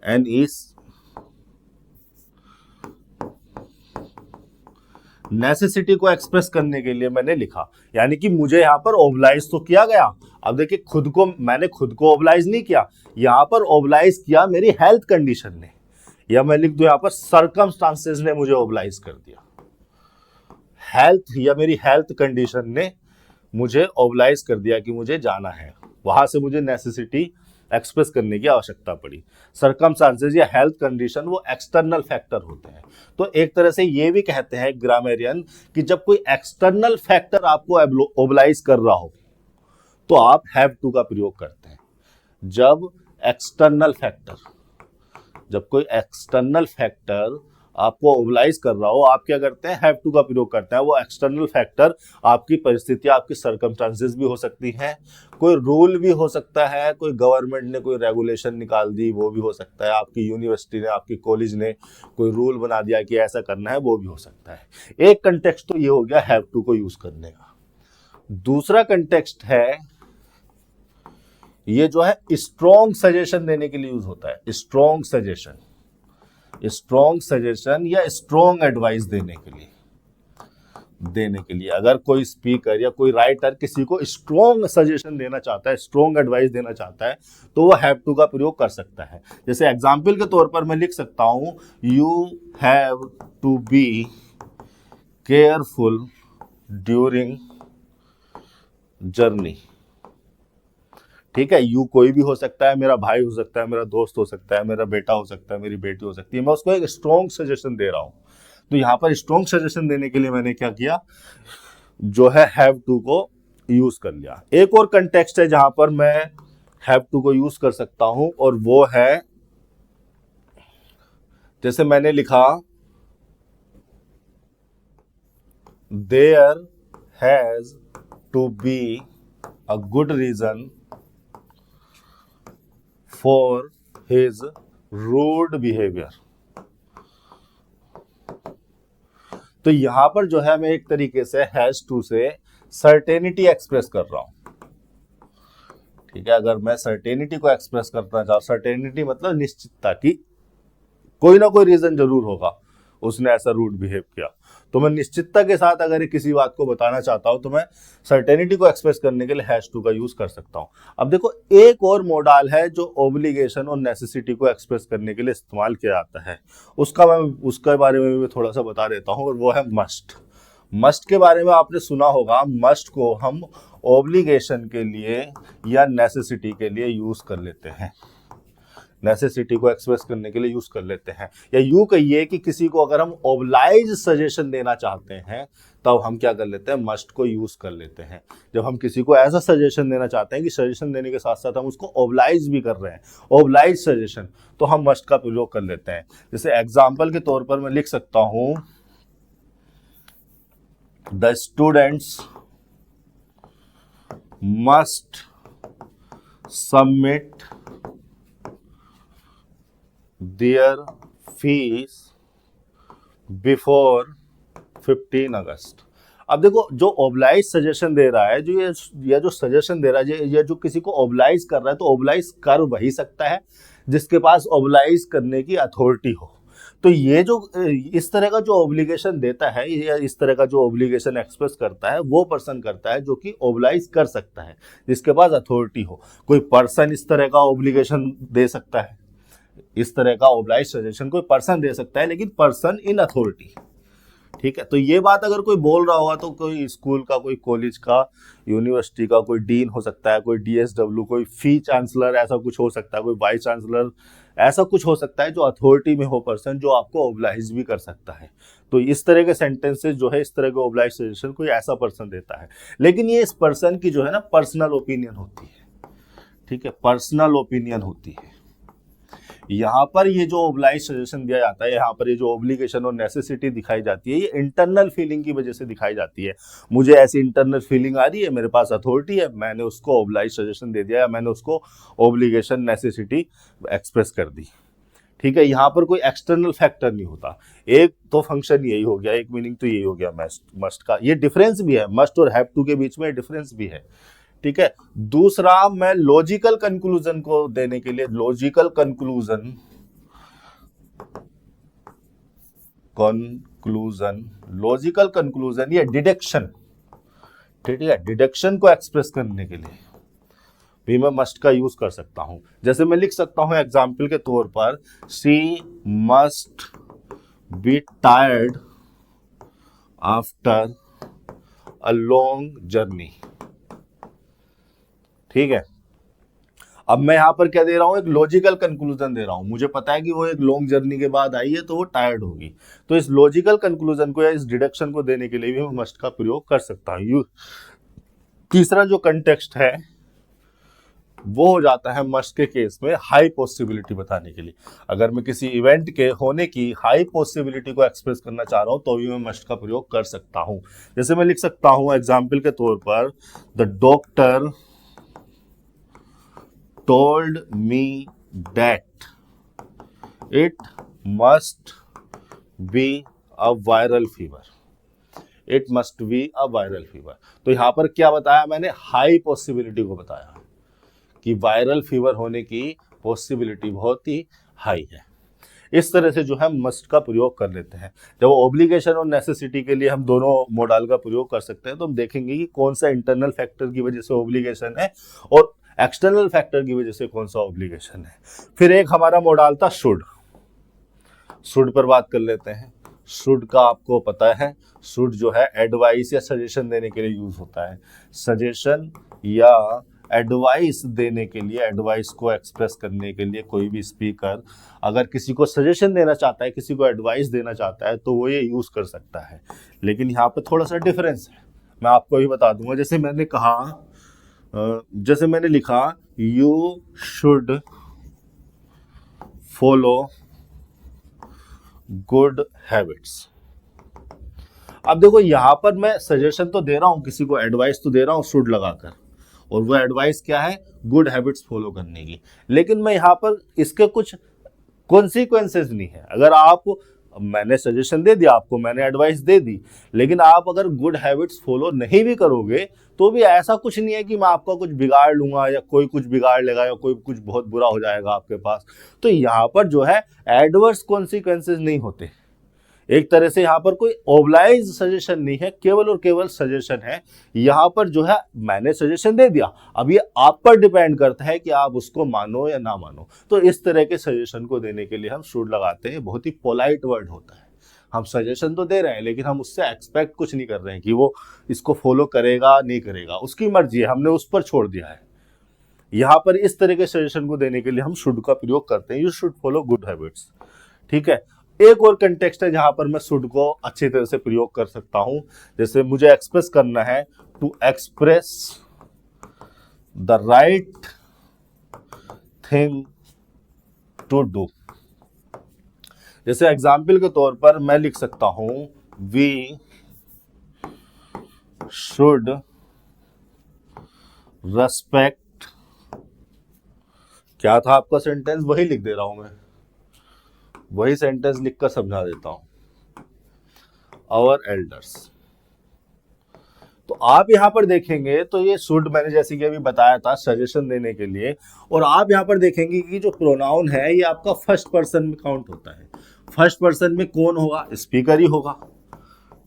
एन इज नेसेसिटी को एक्सप्रेस करने के लिए मैंने लिखा, यानी कि मुझे यहां पर ओबलाइज तो किया गया। अब देखिए मैंने खुद को ओबलाइज नहीं किया, यहां पर ओबलाइज किया मेरी हेल्थ कंडीशन ने, या मैं लिख दूं यहां पर सर्कमस्टांसेस ने मुझे ओबलाइज कर दिया। हेल्थ या मेरी हेल्थ कंडीशन ने मुझे ओबलाइज कर दिया कि मुझे जाना है, वहां से मुझे नेसेसिटी एक्सप्रेस करने की आवश्यकता पड़ी। सर्कमस्टांसेस या हेल्थ कंडीशन वो एक्सटर्नल फैक्टर होते हैं। तो एक तरह से ये भी कहते हैं ग्रामेरियन कि जब कोई एक्सटर्नल फैक्टर आपको ओबलाइज कर रहा हो तो आप हैव टू का प्रयोग करते हैं। जब कोई एक्सटर्नल फैक्टर आपको ओबलाइज कर रहा हो, आप क्या करते हैं? हैव टू का प्रयोग करते हैं। वो एक्सटर्नल फैक्टर आपकी परिस्थितियां, आपकी सर्कमस्टांसेस भी हो सकती हैं, कोई रूल भी हो सकता है, कोई गवर्नमेंट ने कोई रेगुलेशन निकाल दी वो भी हो सकता है, आपकी यूनिवर्सिटी ने, आपकी कॉलेज ने कोई रूल बना दिया कि ऐसा करना है, वो भी हो सकता है। एक कंटेक्स्ट तो ये हो गया हैव टू को यूज करने का। दूसरा कंटेक्स्ट है ये जो है स्ट्रॉन्ग सजेशन देने के लिए यूज होता है। स्ट्रॉन्ग सजेशन या स्ट्रॉन्ग एडवाइस देने के लिए अगर कोई स्पीकर या कोई राइटर किसी को स्ट्रॉन्ग सजेशन देना चाहता है, स्ट्रॉन्ग एडवाइस देना चाहता है, तो वो हैव टू का प्रयोग कर सकता है। जैसे एग्जाम्पल के तौर पर मैं लिख सकता हूं you have to be careful during journey. ठीक है, यू कोई भी हो सकता है, मेरा भाई हो सकता है, मेरा दोस्त हो सकता है, मेरा बेटा हो सकता है, मेरी बेटी हो सकती है, मैं उसको एक स्ट्रॉन्ग सजेशन दे रहा हूं। तो यहां पर स्ट्रॉन्ग सजेशन देने के लिए मैंने क्या किया, जो है हैव टू को यूज कर लिया। एक और कंटेक्स्ट है जहां पर मैं हैव टू को यूज कर सकता हूं, और वो है जैसे मैंने लिखा there has to be a good reason for his rude behaviour. तो यहां पर जो है मैं एक तरीके से हैज टू से सर्टेनिटी एक्सप्रेस कर रहा हूं। ठीक है, अगर मैं सर्टेनिटी को एक्सप्रेस करना चाहूं, सर्टेनिटी मतलब निश्चितता की कोई ना कोई रीजन जरूर होगा उसने ऐसा रूड बिहेव किया, तो मैं निश्चितता के साथ अगर किसी बात को बताना चाहता हूं तो मैं सर्टेनिटी को एक्सप्रेस करने के लिए हैज टू का यूज कर सकता हूं। अब देखो एक और मोडाल है जो ऑब्लिगेशन और नेसेसिटी को एक्सप्रेस करने के लिए इस्तेमाल किया जाता है, उसके बारे में भी थोड़ा सा बता देता हूं, और वो है मस्ट। मस्ट के बारे में आपने सुना होगा। मस्ट को हम ऑब्लिगेशन के लिए या नेसेसिटी के लिए यूज कर लेते हैं, नेसेसिटी को एक्सप्रेस करने के लिए यूज कर लेते हैं। या यूं कहिए कि किसी को अगर हम ओबलाइज सजेशन देना चाहते हैं तब हम क्या कर लेते हैं, मस्ट को यूज कर लेते हैं। जब हम किसी को ऐसा सजेशन देना चाहते हैं कि सजेशन देने के साथ साथ हम उसको ओबलाइज भी कर रहे हैं, ओबलाइज सजेशन, तो हम मस्ट का प्रयोग कर लेते हैं। जैसे एग्जाम्पल के तौर पर मैं लिख सकता हूं the students must submit their fees before 15 अगस्त। अब देखो जो ओबलाइज सजेशन दे रहा है, जो ये जो सजेशन दे रहा है, ये जो किसी को ओबलाइज कर रहा है, तो ओबलाइज कर वही सकता है जिसके पास ओबलाइज करने की अथॉरिटी हो। तो ये जो इस तरह का जो ऑब्लिगेशन देता है या इस तरह का जो ऑब्लिगेशन एक्सप्रेस करता है, वो पर्सन करता है जो कि ओबलाइज कर सकता है, जिसके पास अथॉरिटी हो। कोई पर्सन इस तरह का ऑब्लिगेशन दे सकता है, इस तरह का ओबलाइज सजेशन कोई पर्सन दे सकता है, लेकिन पर्सन इन अथॉरिटी। ठीक है, तो ये बात अगर कोई बोल रहा होगा तो कोई स्कूल का, कोई कॉलेज का, यूनिवर्सिटी का कोई डीन हो सकता है, कोई डीएसडब्ल्यू, कोई फी चांसलर, ऐसा कुछ हो सकता है, कोई वाइस चांसलर, ऐसा कुछ हो सकता है जो अथॉरिटी में हो पर्सन, जो आपको ओबलाइज भी कर सकता है। तो इस तरह के सेंटेंसेस जो है, इस तरह के ओबलाइज सजेशन कोई ऐसा पर्सन देता है, लेकिन ये इस पर्सन की जो है ना पर्सनल ओपिनियन होती है। ठीक है, पर्सनल ओपिनियन होती है। यहाँ पर ये जो ओबलाइज सजेशन दिया जाता है, यहाँ पर ये जो ओब्लिगेशन और नेसेसिटी दिखाई जाती है, ये इंटरनल फीलिंग की वजह से दिखाई जाती है। मुझे ऐसी इंटरनल फीलिंग आ रही है, मेरे पास अथॉरिटी है, मैंने उसको ओबलाइज सजेशन दे दिया, या मैंने उसको ओब्लिगेशन नेसेसिटी एक्सप्रेस कर दी। ठीक है, यहाँ पर कोई एक्सटर्नल फैक्टर नहीं होता। एक तो फंक्शन यही हो गया, एक मीनिंग तो यही हो गया मस्ट का। ये डिफरेंस भी है, मस्ट और हैव टू के बीच में डिफरेंस भी है। ठीक है, दूसरा, मैं लॉजिकल कंक्लूजन को देने के लिए, लॉजिकल कंक्लूजन या डिडक्शन, ठीक है, डिडक्शन को एक्सप्रेस करने के लिए भी मैं मस्ट का यूज कर सकता हूं। जैसे मैं लिख सकता हूं एग्जाम्पल के तौर पर, she must be tired after a long journey. ठीक है, अब मैं यहां पर क्या दे रहा हूं, एक लॉजिकल कंक्लूजन दे रहा हूं। मुझे पता है कि वो एक लॉन्ग जर्नी के बाद आई है, तो वो टायर्ड होगी। तो इस लॉजिकल कंक्लूजन को या इस डिडक्शन को देने के लिए भी मैं मस्ट का प्रयोग कर सकता हूं। तीसरा जो कंटेक्स्ट है वो हो जाता है मस्ट के केस में हाई पॉसिबिलिटी बताने के लिए। अगर मैं किसी इवेंट के होने की हाई पॉसिबिलिटी को एक्सप्रेस करना चाह रहा हूं, तो भी मैं मस्ट का प्रयोग कर सकता हूं। जैसे मैं लिख सकता हूं एग्जाम्पल के तौर पर, the doctor told me that it must be a viral fever. It must be a viral fever. तो यहां पर क्या बताया मैंने, हाई पॉसिबिलिटी को बताया कि वायरल फीवर होने की पॉसिबिलिटी बहुत ही हाई है। इस तरह से जो है मस्ट का प्रयोग कर लेते हैं। जब ऑब्लिगेशन और नेसेसिटी के लिए हम दोनों मॉडल का प्रयोग कर सकते हैं, तो हम देखेंगे कि कौन सा इंटरनल फैक्टर की वजह से ऑब्लिगेशन है और एक्सटर्नल फैक्टर की वजह से कौन सा ऑब्लिगेशन है। फिर एक हमारा मॉडल था शुड पर बात कर लेते हैं। शुड का आपको पता है, शुड जो है एडवाइस या सजेशन देने के लिए यूज होता है। सजेशन या एडवाइस देने के लिए, एडवाइस को एक्सप्रेस करने के लिए कोई भी स्पीकर अगर किसी को सजेशन देना चाहता है, किसी को एडवाइस देना चाहता है, तो वो ये यूज कर सकता है। लेकिन यहाँ पे थोड़ा सा डिफरेंस है, मैं आपको भी बता दूंगा। जैसे मैंने कहा, जैसे मैंने लिखा, you should follow good habits. अब देखो यहां पर मैं सजेशन तो दे रहा हूं, किसी को एडवाइस तो दे रहा हूं शुड लगाकर, और वो एडवाइस क्या है, गुड हैबिट्स फॉलो करने की। लेकिन मैं यहां पर इसके कुछ कॉन्सिक्वेंसेस नहीं है। अगर आप, मैंने सजेशन दे दिया आपको, मैंने एडवाइस दे दी, लेकिन आप अगर गुड हैबिट्स फॉलो नहीं भी करोगे, तो भी ऐसा कुछ नहीं है कि मैं आपका कुछ बिगाड़ लूंगा या कोई कुछ बिगाड़ लेगा या कोई कुछ बहुत बुरा हो जाएगा आपके पास। तो यहाँ पर जो है एडवर्स कॉन्सिक्वेंसेस नहीं होते। एक तरह से यहाँ पर कोई ओबलाइज सजेशन नहीं है, केवल और केवल सजेशन है। यहाँ पर जो है मैंने सजेशन दे दिया, अब ये आप पर डिपेंड करता है कि आप उसको मानो या ना मानो। तो इस तरह के सजेशन को देने के लिए हम शुड लगाते हैं। बहुत ही पोलाइट वर्ड होता है। हम सजेशन तो दे रहे हैं, लेकिन हम उससे एक्सपेक्ट कुछ नहीं कर रहे हैं कि वो इसको फॉलो करेगा नहीं करेगा, उसकी मर्जी है, हमने उस पर छोड़ दिया है। यहाँ पर इस तरह के सजेशन को देने के लिए हम शुड का प्रयोग करते हैं, you should follow good habits. ठीक है, एक और कंटेक्स्ट है जहां पर मैं शुड को अच्छी तरह से प्रयोग कर सकता हूं। जैसे मुझे एक्सप्रेस करना है, to express the right thing to do. जैसे एग्जाम्पल के तौर पर मैं लिख सकता हूं, वी शुड रेस्पेक्ट, क्या था आपका सेंटेंस, वही लिख दे रहा हूं मैं, वही सेंटेंस लिखकर समझा देता हूं, आवर एल्डर्स। तो आप यहां पर देखेंगे तो ये शुड मैंने जैसे कि अभी बताया था सजेशन देने के लिए, और आप यहां पर देखेंगे कि जो प्रोनाउन है ये आपका फर्स्ट पर्सन में काउंट होता है। फर्स्ट पर्सन में कौन होगा, स्पीकर ही होगा,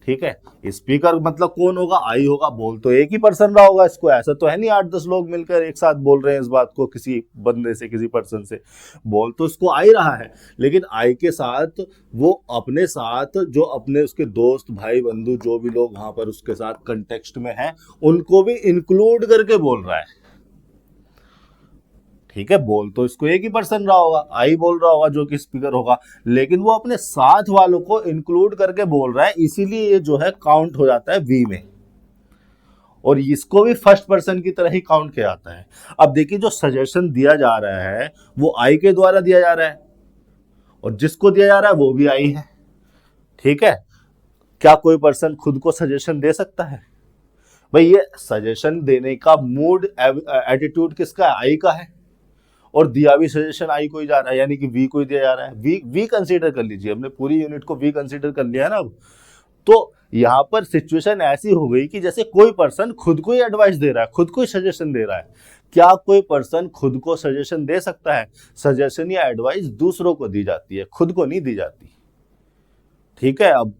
ठीक है। स्पीकर मतलब कौन होगा, आई होगा। बोल तो एक ही पर्सन रहा होगा इसको, ऐसा तो है नहीं 8-10 लोग मिलकर एक साथ बोल रहे हैं इस बात को, किसी बंदे से किसी पर्सन से। बोल तो इसको आई रहा है, लेकिन आई के साथ वो अपने साथ जो अपने उसके दोस्त भाई बंधु जो भी लोग वहां पर उसके साथ कंटेक्स्ट में हैं उनको भी इंक्लूड करके बोल रहा है, ठीक है। बोल तो इसको एक ही पर्सन रहा होगा, आई बोल रहा होगा जो कि स्पीकर होगा, लेकिन वो अपने साथ वालों को इंक्लूड करके बोल रहा है, इसीलिए ये जो है काउंट हो जाता है वी में, और इसको भी फर्स्ट पर्सन की तरह ही काउंट किया जाता है। अब देखिए जो सजेशन दिया जा रहा है वो आई के द्वारा दिया जा रहा है, और जिसको दिया जा रहा है वो भी आई है, ठीक है। क्या कोई पर्सन खुद को सजेशन दे सकता है? भाई ये सजेशन देने का मूड एटीट्यूड किसका है, आई का है, और दिया भी सजेशन आई को ही जा रहा है, यानी कि वी को ही दिया जा रहा है। वी कंसीडर कर लीजिए, हमने पूरी यूनिट को वी कंसीडर कर लिया है ना अब। तो यहां पर सिचुएशन ऐसी हो गई कि जैसे कोई पर्सन खुद को ही एडवाइस दे रहा है, खुद को ही सजेशन दे रहा है। क्या कोई पर्सन खुद को सजेशन दे सकता है? सजेशन या एडवाइस दूसरों को दी जाती है, खुद को नहीं दी जाती, ठीक है। अब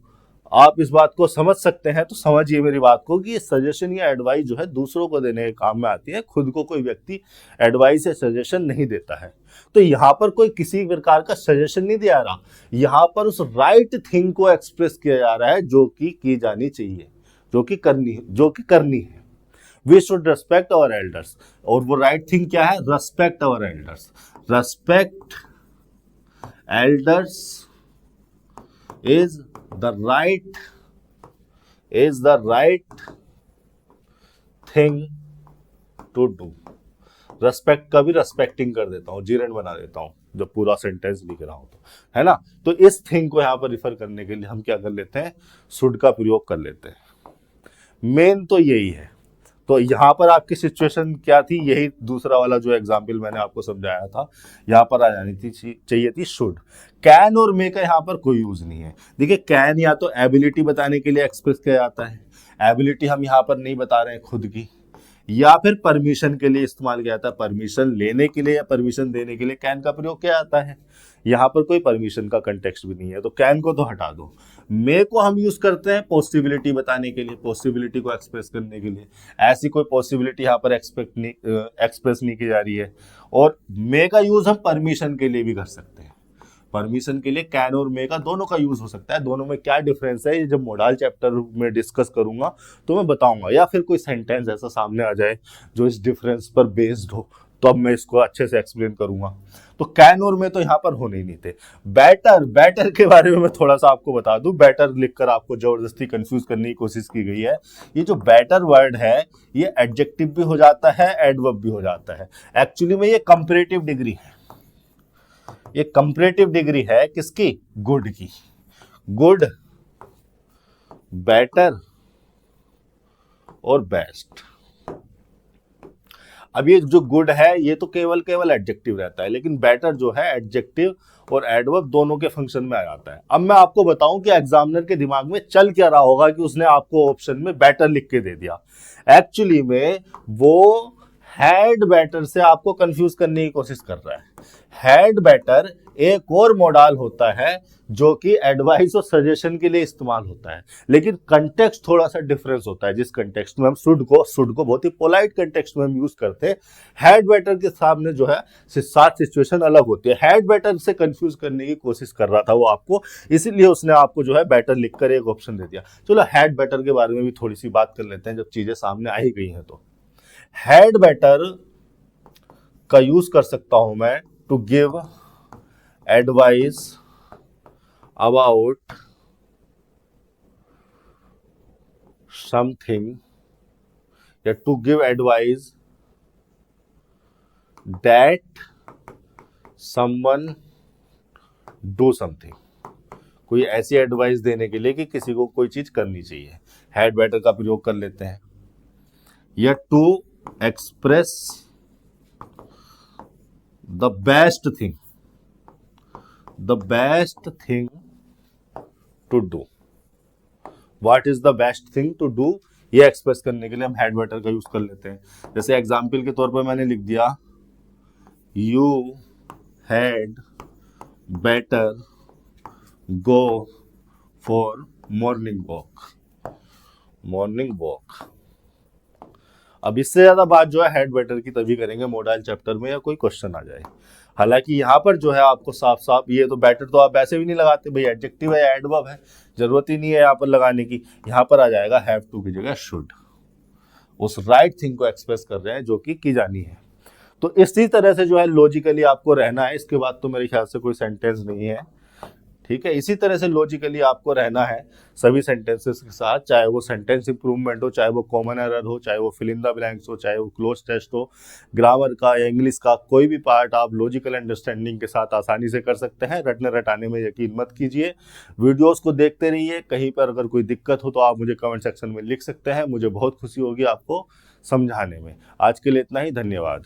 आप इस बात को समझ सकते हैं तो समझिए मेरी बात को कि सजेशन या एडवाइस जो है दूसरों को देने के काम में आती है, खुद को कोई व्यक्ति एडवाइस या सजेशन नहीं देता है। तो यहाँ पर कोई किसी प्रकार का सजेशन नहीं दिया रहा, यहाँ पर उस राइट थिंग को एक्सप्रेस किया जा रहा है जो कि की जानी चाहिए, जो कि करनी है। We should respect our elders, और वो राइट थिंग क्या है, respect our elders. Respect elders is the right thing to do। Respect का भी रेस्पेक्टिंग कर देता हूं, जीरेंड बना देता हूं जब पूरा सेंटेंस लिख रहा हूं तो, है ना। तो इस थिंग को यहां पर रिफर करने के लिए हम क्या कर लेते हैं, शुड का प्रयोग कर लेते हैं। मेन तो यही है। तो यहां पर आपकी सिचुएशन क्या थी, यही दूसरा वाला जो एग्जाम्पल मैंने आपको समझाया था, यहां पर आ जानी थी, चाहिए थी शुड। कैन और मे का यहां पर कोई यूज नहीं है। देखिए कैन या तो एबिलिटी बताने के लिए एक्सप्रेस किया जाता है, एबिलिटी हम यहां पर नहीं बता रहे हैं खुद की, या फिर परमिशन के लिए इस्तेमाल किया जाता है, परमिशन लेने के लिए या परमिशन देने के लिए कैन का प्रयोग किया जाता है। यहाँ पर कोई परमिशन का कंटेक्स्ट भी नहीं है, तो कैन को तो हटा दो। मे को हम यूज करते हैं पॉसिबिलिटी बताने के लिए, पॉसिबिलिटी को एक्सप्रेस करने के लिए। ऐसी कोई पॉसिबिलिटी यहाँ पर एक्सप्रेस नहीं की जा रही है। और मे का यूज हम परमिशन के लिए भी कर सकते हैं, परमिशन के लिए कैन और मे का दोनों का यूज हो सकता है। दोनों में क्या डिफरेंस है ये जब मॉडल चैप्टर में डिस्कस करूंगा तो मैं बताऊंगा, या फिर कोई सेंटेंस ऐसा सामने आ जाए जो इस डिफरेंस पर बेस्ड हो तो अब मैं इसको अच्छे से एक्सप्लेन करूंगा। तो कैन और में तो यहाँ पर होने ही नहीं थे। बैटर के बारे में मैं थोड़ा सा आपको बता दूं, बैटर लिखकर आपको जबरदस्ती कंफ्यूज करने की कोशिश की गई है। ये जो बैटर वर्ड है ये एडजेक्टिव भी हो जाता है, एडवर्ब भी हो जाता है। एक्चुअली में ये कंपैरेटिव डिग्री है, ये कंपैरेटिव डिग्री है किसकी, गुड की। गुड, बेटर और बेस्ट। अब ये जो गुड है ये तो केवल एडजेक्टिव रहता है, लेकिन बेटर जो है एडजेक्टिव और एडवर्ब दोनों के फंक्शन में आ जाता है। अब मैं आपको बताऊं कि एग्जामिनर के दिमाग में चल क्या रहा होगा कि उसने आपको ऑप्शन में बेटर लिख के दे दिया। एक्चुअली में वो हैड बेटर से आपको कंफ्यूज करने की कोशिश कर रहा है। हैड बेटर एक और मॉडल होता है जो कि एडवाइस और सजेशन के लिए इस्तेमाल होता है, लेकिन कंटेक्स्ट थोड़ा सा डिफरेंस होता है। जिस कंटेक्स्ट में हम शुड को बहुत ही पोलाइट कंटेक्स्ट में हम यूज करते हैं, हैड बेटर के सामने जो है 7 सिचुएशन अलग होती है। हैड बेटर से कंफ्यूज करने की कोशिश कर रहा था वो आपको, इसीलिए उसने आपको जो है बेटर लिखकर एक ऑप्शन दे दिया। चलो हैड बेटर के बारे में भी थोड़ी सी बात कर लेते हैं जब चीजें सामने आ ही गई हैं। तो हैड बेटर का यूज कर सकता हूं मैं to give advice about something, या to give advice that someone do something. कोई ऐसी एडवाइस देने के लिए कि किसी को कोई चीज करनी चाहिए, हैड बेटर का प्रयोग कर लेते हैं। या to express the best thing to do. What is the best thing to do, ये एक्सप्रेस करने के लिए हम हैड बेटर का यूज कर लेते हैं। जैसे एग्जाम्पल के तौर पर मैंने लिख दिया you had better go for morning walk. अब इससे ज्यादा बात जो है हेड बेटर की तभी करेंगे मॉडल चैप्टर में या कोई क्वेश्चन आ जाए। हालांकि यहाँ पर जो है आपको साफ साफ, ये तो बेटर तो आप वैसे भी नहीं लगाते भाई, एडजेक्टिव है, एडवर्ब है, जरूरत ही नहीं है यहाँ पर लगाने की। यहाँ पर आ जाएगा हैव टू की जगह शुड, उस राइट थिंग को एक्सप्रेस कर रहे हैं जो कि की जानी है। तो इसी तरह से जो है लॉजिकली आपको रहना है। इसके बाद तो मेरे ख्याल से कोई सेंटेंस नहीं है, ठीक है। इसी तरह से लॉजिकली आपको रहना है सभी सेंटेंसेस के साथ, चाहे वो सेंटेंस इंप्रूवमेंट हो, चाहे वो कॉमन एरर हो, चाहे वो फिल इन द ब्लैंक्स हो, चाहे वो क्लोज टेस्ट हो, ग्रामर का या इंग्लिश का कोई भी पार्ट आप लॉजिकल अंडरस्टैंडिंग के साथ आसानी से कर सकते हैं। रटने रटाने में यकीन मत कीजिए, वीडियोस को देखते रहिए। कहीं पर अगर कोई दिक्कत हो तो आप मुझे कमेंट सेक्शन में लिख सकते हैं, मुझे बहुत खुशी होगी आपको समझाने में। आज के लिए इतना ही, धन्यवाद।